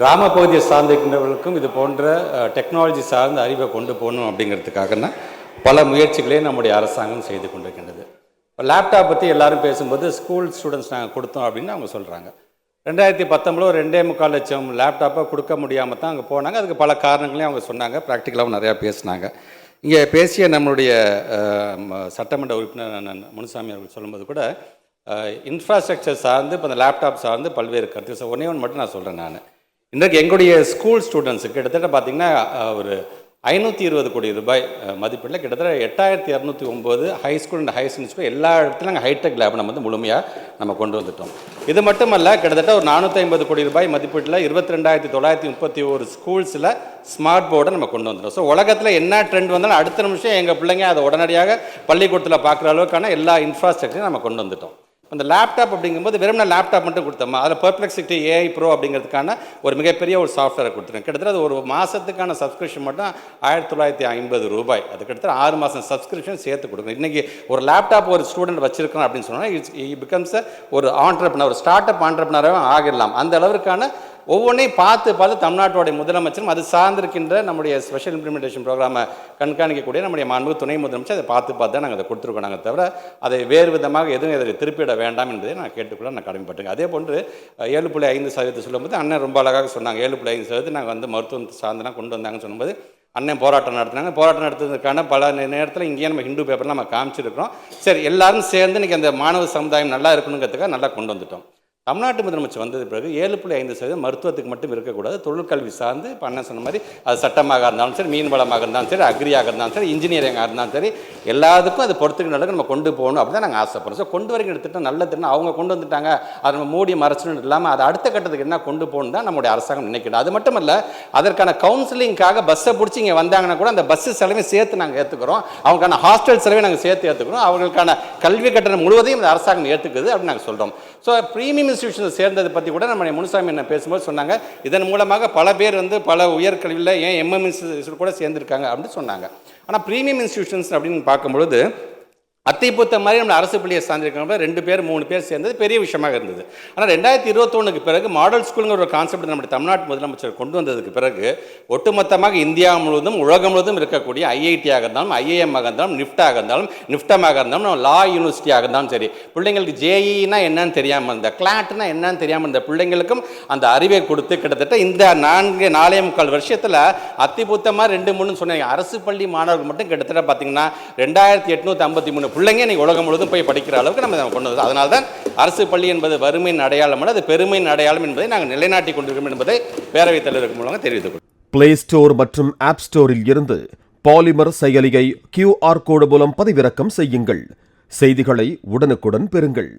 கிராம பகுதியை சார்ந்திருக்கின்றவர்களுக்கும் இது போன்ற டெக்னாலஜி சார்ந்த அறிவை கொண்டு போகணும் அப்படிங்கிறதுக்காகனா பல முயற்சிகளே நம்முடைய அரசாங்கம் செய்து கொண்டிருக்கின்றது. இப்போ லேப்டாப் பற்றி எல்லாரும் பேசும்போது ஸ்கூல் ஸ்டூடெண்ட்ஸ் நாங்கள் கொடுத்தோம் அப்படின்னு அவங்க சொல்கிறாங்க. 2019 2.25 லட்சம் லேப்டாப்பை கொடுக்க முடியாமல் தான் அங்கே போனாங்க. அதுக்கு பல காரணங்களையும் அவங்க சொன்னாங்க, ப்ராக்டிக்கலாகவும் நிறையா பேசினாங்க. இங்கே பேசிய நம்மளுடைய சட்டமன்ற உறுப்பினர் முனுசாமி அவர்கள் சொல்லும்போது கூட இன்ஃப்ராஸ்ட்ரக்சர் சார்ந்து இப்போ அந்த லேப்டாப் சார்ந்து பல்வேறு கருத்து ஒன்றே ஒன்று மட்டும் நான் சொல்கிறேன். நான் இன்றைக்கு எங்களுடைய ஸ்கூல் ஸ்டூடெண்ட்ஸுக்கு கிட்டத்தட்ட பார்த்திங்கன்னா ஒரு 520 கோடி ரூபாய் மதிப்பீட்டில் கிட்டத்தட்ட 8209 high school and higher secondary school எல்லா இடத்துலையும் நாங்கள் ஹைடெக் லேப் நம்ம முழுமையாக நம்ம கொண்டு வந்துட்டோம். இது மட்டுமல்ல, கிட்டத்தட்ட ஒரு 450 கோடி ரூபாய் மதிப்பீட்டில் 22,931 ஸ்கூல்ஸில் ஸ்மார்ட் போர்டை நம்ம கொண்டு வந்துட்டோம். ஸோ உலகத்தில் என்ன ட்ரெண்ட் வந்தாலும் அடுத்த நிமிஷம் எங்கள் பிள்ளைங்க அதை உடனடியாக பள்ளிக்கூடத்தில் பார்க்குற அளவுக்கான எல்லா இன்ஃப்ராஸ்ட்ரக்சரையும் நம்ம கொண்டு வந்துட்டோம். அந்த லேப்டாப் அப்படிங்கும்போது வெறும் லேப்டாப் மட்டும் கொடுத்தோமா, அதில் பெர்ப்ளெக்சிட்டி AI ப்ரோ அப்படிங்கிறதுக்கான ஒரு மிகப்பெரிய ஒரு சாஃப்ட்வேரை கொடுத்துருக்கேன். கிட்டத்தட்ட அது ஒரு மாதத்துக்கான சப்ஸ்கிரிப்ஷன் மட்டும் 1950 ரூபாய். அது கிட்டத்தட்ட 6 மாதம் சப்ஸ்கிரிப்ஷன் சேர்த்து கொடுக்கணும். இன்றைக்கி ஒரு லேப்டாப் ஒரு ஸ்டூடெண்ட் வச்சிருக்கணும் அப்படின்னு சொன்னால் பிகம்ஸ் ஒரு ஆண்டர்ப்ரனர், ஒரு ஸ்டார்ட் அப் ஆண்டர்ப்ரனராக ஆகிடலாம். அந்த அளவிற்கான ஒவ்வொன்றையும் பார்த்து தமிழ்நாட்டோடைய முதலமைச்சரும் அது சார்ந்திருக்கின்ற நம்முடைய ஸ்பெஷல் இம்ப்ளிமெண்டேஷன் ப்ரோக்ராமை கண்காணிக்கக்கூடிய நம்முடைய மாண்புமிகு துணை முதலமைச்சர் அதை பார்த்து தான் நாங்கள் அதை கொடுத்துருக்கோம். நாங்கள் தவிர அதை வேறு விதமாக எதுவும் இதை திருப்பிட வேண்டாம் என்பதை நான் கேட்டுக்கொள்ள நான் கடமைப்பட்டுங்க. அதே போன்று 7.5% சொல்லும்போது அண்ணன் ரொம்ப அழகாக சொன்னாங்க. 7.5% நாங்கள் மருத்துவம் சார்ந்தெல்லாம் கொண்டு வந்தாங்கன்னு சொல்லும்போது அண்ணன் போராட்டம் நடத்துனாங்க. போராட்டம் நடத்துறதுக்கான பல நேரத்தில் இங்கேயே நம்ம ஹிந்து பேப்பரில் நம்ம காமிச்சிருக்கிறோம். சரி, எல்லாரும் சேர்ந்து இன்றைக்கி அந்த மாணவ சமுதாயம் நல்லா இருக்கணுங்கிறதுக்காக நல்லா கொண்டு வந்துட்டோம். தமிழ்நாட்டு முதலமைச்சர் வந்தது பிறகு 7.5% மருத்துவத்துக்கு மட்டும் இருக்கக்கூடாது, தொழிற்கல்வி சார்ந்து இப்போ அண்ணன் சொன்ன மாதிரி அது சட்டமாக இருந்தாலும் சரி, மீன் வளமாக இருந்தாலும் சரி, அக்ரியாக இருந்தாலும் சரி, இன்ஜினியரிங்காக இருந்தாலும் சரி, எல்லாத்துக்கும் அது பொறுத்துக்கு அளவுக்கு நம்ம கொண்டு போகணும் அப்படி தான் நாங்கள் ஆசைப்படுறோம். ஸோ கொண்டு வரைக்கும் எடுத்துகிட்டு நல்ல திட்டம் அவங்க கொண்டு வந்துட்டாங்க, அதை நம்ம மூடி மறைச்சணும் இல்லாமல் அதை அடுத்த கட்டத்துக்கு என்ன கொண்டு போகணும் தான் நம்முடைய அரசாங்கம் நினைக்கணும். அது மட்டும் இல்லை, அதற்கான கவுன்சிலிங்காக பஸ்ஸை பிடிச்சி இங்கே வந்தாங்கன்னா கூட அந்த பஸ்ஸு செலவையும் சேர்த்து நாங்கள் ஏற்றுக்கிறோம், அவங்களுக்கான ஹாஸ்டல் செலவையும் நாங்கள் சேர்த்து ஏற்றுக்கிறோம், அவங்களுக்கான கல்வி கட்டணம் முழுவதையும் இந்த அரசாங்கம் ஏற்றுக்குது அப்படின்னு நாங்கள் சொல்கிறோம். ஸோ ப்ரீமியம் இன்ஸ்டியூஷன் சேர்ந்ததை பற்றி கூட நம்ம முனுசாமி என்ன பேசும்போது சொன்னாங்க, இதன் மூலமாக பல பேர் பல உயர்கல்வியில் ஏன் MMS கூட சேர்ந்துருக்காங்க அப்படின்னு சொன்னாங்க. ஆனால் ப்ரீமியம் இன்ஸ்டியூஷன்ஸ் அப்படின்னு பார்க்கும்பொழுது அத்திப்பூத்த மாதிரி நம்ம அரசு பள்ளியை சார்ந்திருக்கிறவங்க 2 பேர் 3 பேர் சேர்ந்தது பெரிய விஷயமாக இருந்தது. ஆனால் 2021 பிறகு மாடல் ஸ்கூலுங்கிற ஒரு கான்செப்ட் நம்முடைய தமிழ்நாட்டு முதலமைச்சர் கொண்டு வந்ததுக்கு பிறகு ஒட்டுமொத்தமாக இந்தியா முழுவதும் உலகம் முழுவதும் இருக்கக்கூடிய IIT-ஆக இருந்தாலும், IIM-ஆக இருந்தாலும், நிஃப்டாக இருந்தாலும், நிஃப்டமாக இருந்தாலும், லா யூனிவர்சிட்டியாக இருந்தாலும் சரி, பிள்ளைங்களுக்கு JEE-னா என்னன்னு தெரியாமல் இருந்த, கிளாட்னா என்னன்னு தெரியாமல் இருந்த பிள்ளைங்களுக்கும் அந்த அறிவை கொடுத்து கிட்டத்தட்ட இந்த 4.25 வருஷத்தில் அத்திப்பூத்தமாக 2-3 சொன்னாங்க. அரசு பள்ளி மாணவர்கள் மட்டும் கிட்டத்தட்ட பார்த்தீங்கன்னா 2853 பிள்ளைங்க இன்னைக்கு உலகம் முழுவதும் போய் படிக்கிற அளவுக்கு நம்ம கொண்டு வந்தோம். அதனால தான் அரசு பள்ளி என்பது வறுமையின் அடையாளம் அல்ல, அது பெருமையின் அடையாளம் என்பதை நாங்கள் நிலைநாட்டி கொண்டிருக்கிறோம் என்பதை பேரவைத் தலைவருக்கு மூலமாக தெரிவித்துக் கொள்கிறோம். பிளே ஸ்டோர் மற்றும் ஆப் ஸ்டோரில் இருந்து பாலிமர் செயலியை QR கோடு மூலம் பதிவிறக்கம் செய்யுங்கள். செய்திகளை உடனுக்குடன் பெறுங்கள்.